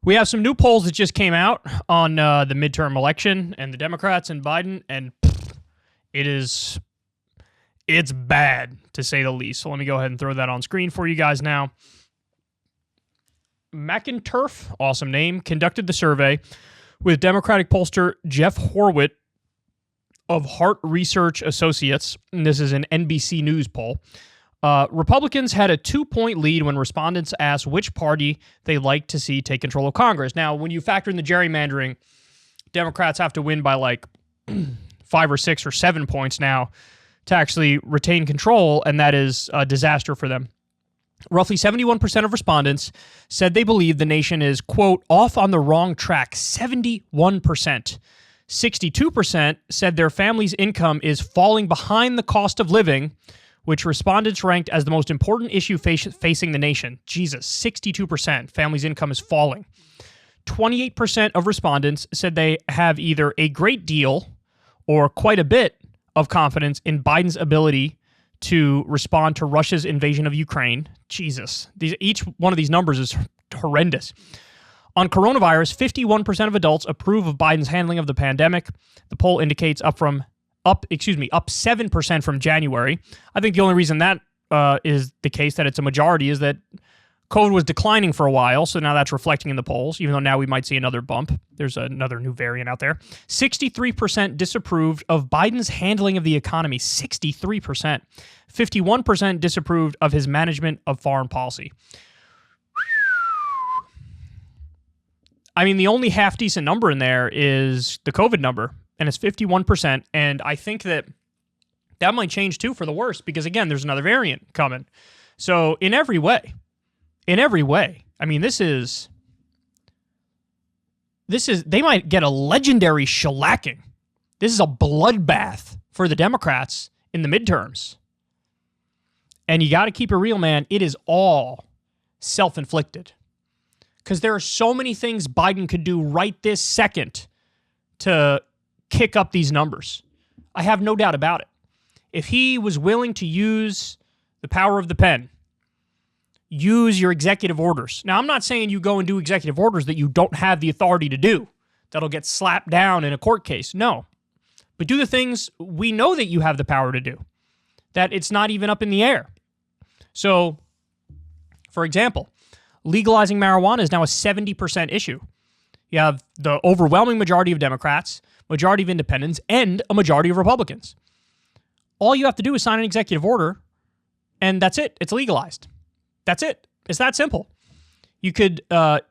We have some new polls that just came out on the midterm election and the Democrats and Biden, and it's bad, to say the least. So let me go ahead and throw that on screen for you guys now. McInturf, awesome name, conducted the survey with Democratic pollster Jeff Horwitz of Hart Research Associates. And this is an NBC News poll. Republicans had a 2-point lead when respondents asked which party they like to see take control of Congress. Now, when you factor in the gerrymandering, Democrats have to win by like 5 or 6 or 7 points now to actually retain control, and that is a disaster for them. Roughly 71% of respondents said they believe the nation is, quote, off on the wrong track. 71%. 62% said their family's income is falling behind the cost of living, which respondents ranked as the most important issue facing the nation. Jesus, 62%. Family's income is falling. 28% of respondents said they have either a great deal or quite a bit of confidence in Biden's ability to respond to Russia's invasion of Ukraine. Jesus. Each one of these numbers is horrendous. On coronavirus, 51% of adults approve of Biden's handling of the pandemic. The poll indicates up 7% from January. I think the only reason that is the case, that it's a majority, is that COVID was declining for a while, so now that's reflecting in the polls, even though now we might see another bump. There's another new variant out there. 63% disapproved of Biden's handling of the economy. 63%. 51% disapproved of his management of foreign policy. I mean, the only half-decent number in there is the COVID number, and it's 51%, and I think that might change too for the worse, because again, there's another variant coming. So in every way, I mean, this is, they might get a legendary shellacking. This is a bloodbath for the Democrats in the midterms. And you got to keep it real, man. It is all self-inflicted. Because there are so many things Biden could do right this second to kick up these numbers. I have no doubt about it. If he was willing to use the power of the pen, use your executive orders. Now, I'm not saying you go and do executive orders that you don't have the authority to do, that'll get slapped down in a court case. No. But do the things we know that you have the power to do, that it's not even up in the air. So, for example, legalizing marijuana is now a 70% issue. You have the overwhelming majority of Democrats, majority of independents, and a majority of Republicans. All you have to do is sign an executive order, and that's it. It's legalized. That's it. It's that simple. You could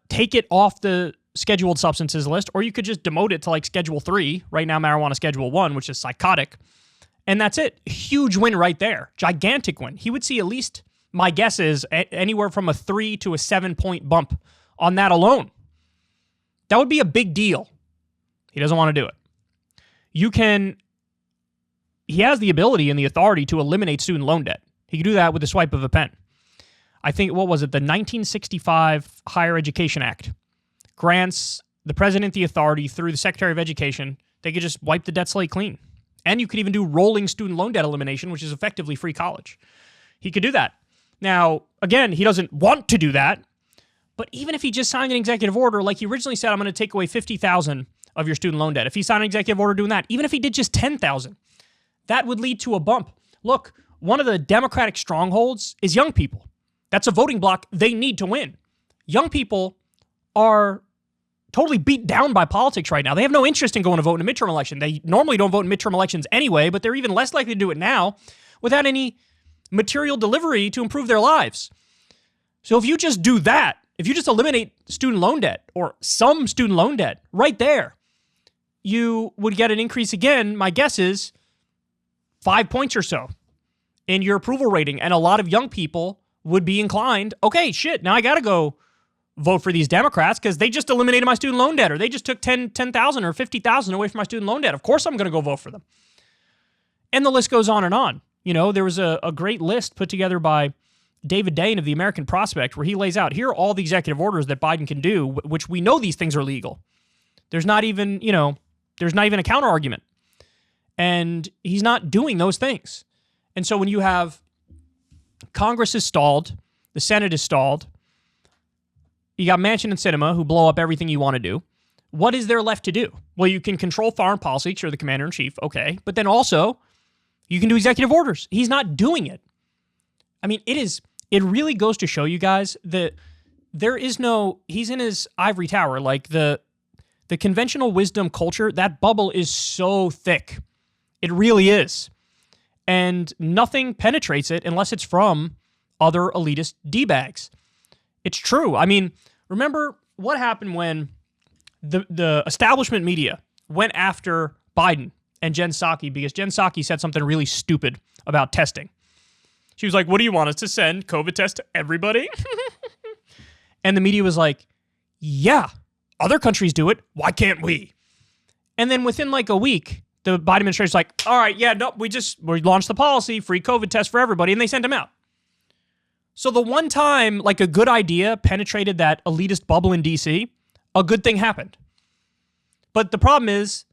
take it off the scheduled substances list, or you could just demote it to like Schedule 3. Right now, marijuana Schedule 1, which is psychotic. And that's it. Huge win right there. Gigantic win. He would see at least, my guess is, anywhere from a 3 to a 7-point bump on that alone. That would be a big deal. He doesn't want to do it. He has the ability and the authority to eliminate student loan debt. He could do that with the swipe of a pen. I think, what was it? The 1965 Higher Education Act grants the president the authority through the Secretary of Education. They could just wipe the debt slate clean. And you could even do rolling student loan debt elimination, which is effectively free college. He could do that. Now, again, he doesn't want to do that. But even if he just signed an executive order, like he originally said, I'm going to take away $50,000 of your student loan debt. If he signed an executive order doing that, even if he did just $10,000, that would lead to a bump. Look, one of the Democratic strongholds is young people. That's a voting block they need to win. Young people are totally beat down by politics right now. They have no interest in going to vote in a midterm election. They normally don't vote in midterm elections anyway, but they're even less likely to do it now without any material delivery to improve their lives. So if you just do that, if you just eliminate student loan debt or some student loan debt right there, you would get an increase again, my guess is 5 points or so in your approval rating. And a lot of young people would be inclined, okay, shit, now I got to go vote for these Democrats because they just eliminated my student loan debt, or they just took $10,000 or $50,000 away from my student loan debt. Of course I'm going to go vote for them. And the list goes on and on. You know, there was a great list put together by David Dane of the American Prospect where he lays out, here are all the executive orders that Biden can do, which we know these things are legal. There's not even, there's not even a counter argument. And he's not doing those things. And so when you have Congress is stalled, the Senate is stalled, You got Manchin and Sinema who blow up everything you want to do. What is there left to do? Well, you can control foreign policy, you're the commander-in-chief, okay. But then also, you can do executive orders. He's not doing it. I mean, it really goes to show you guys that he's in his ivory tower. Like, the conventional wisdom culture, that bubble is so thick. It really is. And nothing penetrates it unless it's from other elitist D-bags. It's true. I mean, remember what happened when the establishment media went after Biden and Jen Psaki because Jen Psaki said something really stupid about testing. She was like, what do you want us to send COVID tests to everybody? And the media was like, yeah, other countries do it. Why can't we? And then within like a week, the Biden administration's like, all right, yeah, no, we launched the policy, free COVID test for everybody, and they sent them out. So the one time like a good idea penetrated that elitist bubble in DC, a good thing happened. But the problem is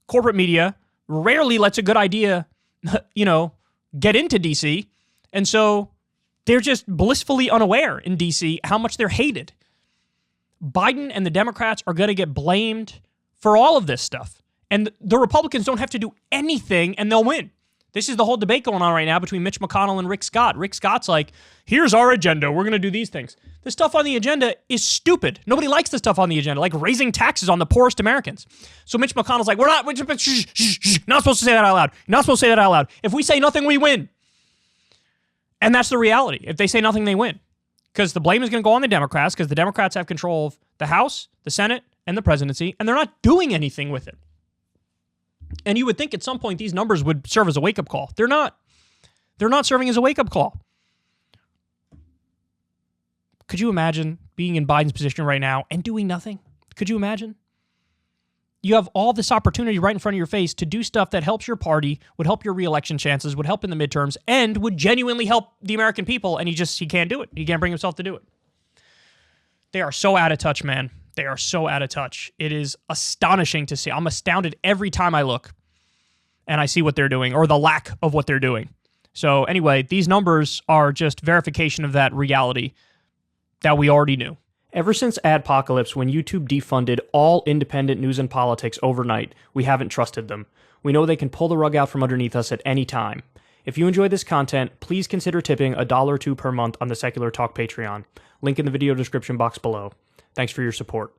corporate media rarely lets a good idea, get into DC. And so they're just blissfully unaware in DC how much they're hated. Biden and the Democrats are going to get blamed for all of this stuff. And the Republicans don't have to do anything and they'll win. This is the whole debate going on right now between Mitch McConnell and Rick Scott. Rick Scott's like, here's our agenda. We're going to do these things. The stuff on the agenda is stupid. Nobody likes the stuff on the agenda, like raising taxes on the poorest Americans. So Mitch McConnell's like, not supposed to say that out loud. You're not supposed to say that out loud. If we say nothing, we win. And that's the reality. If they say nothing, they win. Because the blame is going to go on the Democrats because the Democrats have control of the House, the Senate, and the presidency, and they're not doing anything with it. And you would think at some point these numbers would serve as a wake-up call. They're not. They're not serving as a wake-up call. Could you imagine being in Biden's position right now and doing nothing? Could you imagine? You have all this opportunity right in front of your face to do stuff that helps your party, would help your re-election chances, would help in the midterms, and would genuinely help the American people, and he can't do it. He can't bring himself to do it. They are so out of touch, man. They are so out of touch. It is astonishing to see. I'm astounded every time I look and I see what they're doing or the lack of what they're doing. So anyway, these numbers are just verification of that reality that we already knew. Ever since Adpocalypse, when YouTube defunded all independent news and politics overnight, we haven't trusted them. We know they can pull the rug out from underneath us at any time. If you enjoy this content, please consider tipping $1 or $2 per month on the Secular Talk Patreon. Link in the video description box below. Thanks for your support.